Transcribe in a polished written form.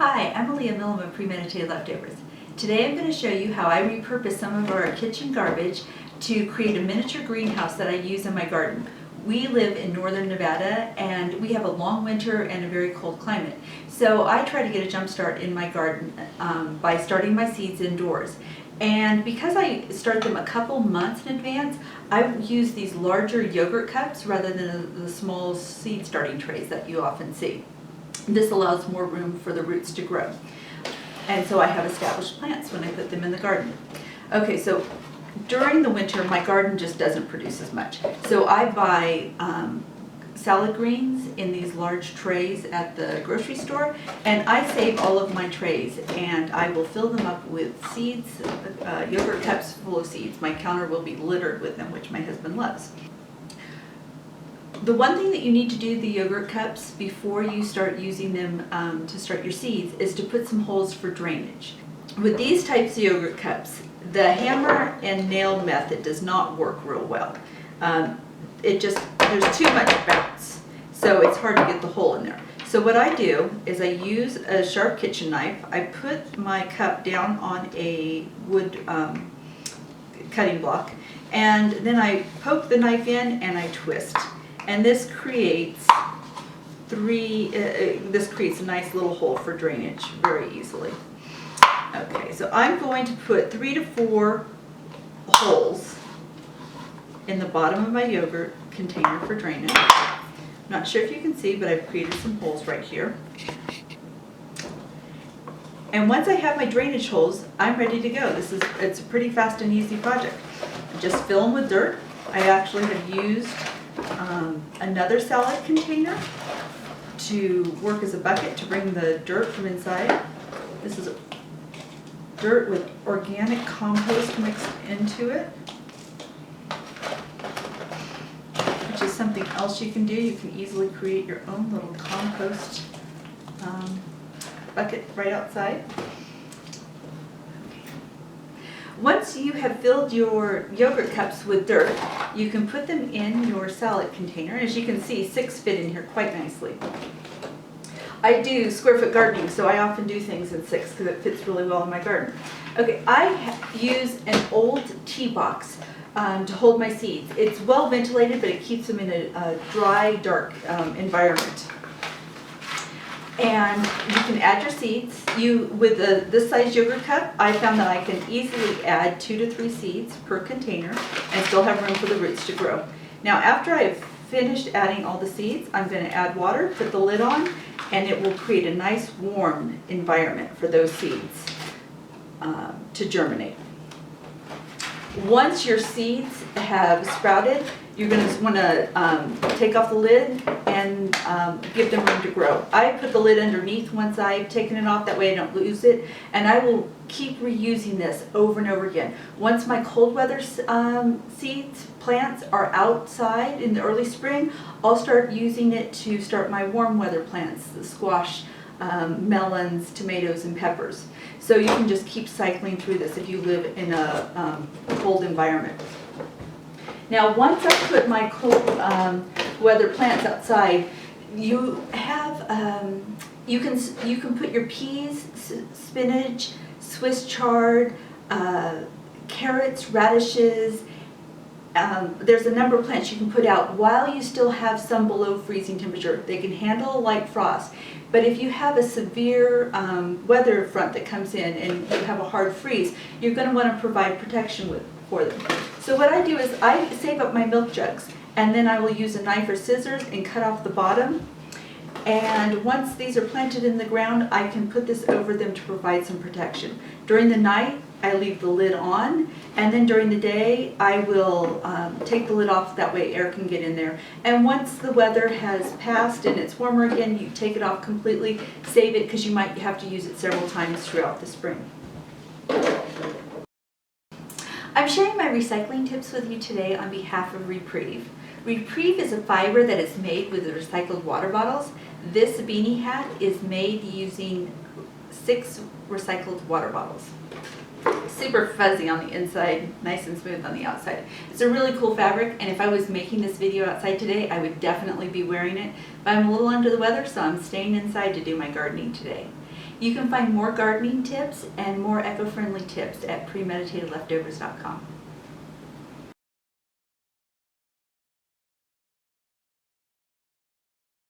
Hi, I'm Leah Millam of Premeditated Leftovers. Today I'm going to show you how I repurpose some of our kitchen garbage to create a miniature greenhouse that I use in my garden. We live in northern Nevada and we have a long winter and a very cold climate. So I try to get a jump start in my garden by starting my seeds indoors. And because I start them a couple months in advance, I use these larger yogurt cups rather than the small seed starting trays that you often see. This allows more room for the roots to grow. And so I have established plants when I put them in the garden. Okay, so during the winter, my garden just doesn't produce as much. So I buy salad greens in these large trays at the grocery store, and I save all of my trays, and I will fill them up with seeds, yogurt cups full of seeds. My counter will be littered with them, which my husband loves. The one thing that you need to do the yogurt cups before you start using them to start your seeds is to put some holes for drainage. With these types of yogurt cups, the hammer and nail method does not work real well. There's too much bounce, so it's hard to get the hole in there. So what I do is I use a sharp kitchen knife. I put my cup down on a wood cutting block, and then I poke the knife in and I twist. And this creates a nice little hole for drainage very easily. Okay, so I'm going to put 3 to 4 holes in the bottom of my yogurt container for drainage. Not sure if you can see, but I've created some holes right here. And once I have my drainage holes, I'm ready to go. It's a pretty fast and easy project. Just fill them with dirt. I actually have used another salad container to work as a bucket to bring the dirt from inside. This is dirt with organic compost mixed into it, which is something else you can do. You can easily create your own little compost bucket right outside. Once you have filled your yogurt cups with dirt, you can put them in your salad container. As you can see, 6 fit in here quite nicely. I do square foot gardening, so I often do things in 6 because it fits really well in my garden. Okay, I use an old tea box to hold my seeds. It's well ventilated, but it keeps them in a dry, dark environment. And you can add your seeds. With this size yogurt cup, I found that I can easily add 2 to 3 seeds per container and still have room for the roots to grow. Now after I've finished adding all the seeds, I'm going to add water, put the lid on, and it will create a nice warm environment for those seeds to germinate. Once your seeds have sprouted, you're going to want to take off the lid and give them room to grow. I put the lid underneath once I've taken it off, that way I don't lose it, and I will keep reusing this over and over again. Once my cold weather plants are outside in the early spring, I'll start using it to start my warm weather plants, the squash, melons, tomatoes, and peppers. So you can just keep cycling through this if you live in a cold environment. Now, once I put my cold weather plants outside, you have you can put your peas, spinach, Swiss chard, carrots, radishes. There's a number of plants you can put out while you still have some below freezing temperature. They can handle a light frost. But if you have a severe weather front that comes in and you have a hard freeze, you're going to want to provide protection for them. So what I do is I save up my milk jugs, and then I will use a knife or scissors and cut off the bottom. And once these are planted in the ground, I can put this over them to provide some protection. During the night, I leave the lid on, and then during the day, I will take the lid off, that way air can get in there. And once the weather has passed and it's warmer again, you take it off completely, save it because you might have to use it several times throughout the spring. I'm sharing my recycling tips with you today on behalf of Reprieve. Reprieve is a fiber that is made with the recycled water bottles. This beanie hat is made using 6 recycled water bottles. Super fuzzy on the inside, nice and smooth on the outside. It's a really cool fabric, and if I was making this video outside today, I would definitely be wearing it. But I'm a little under the weather, so I'm staying inside to do my gardening today. You can find more gardening tips and more eco-friendly tips at premeditated leftovers.com.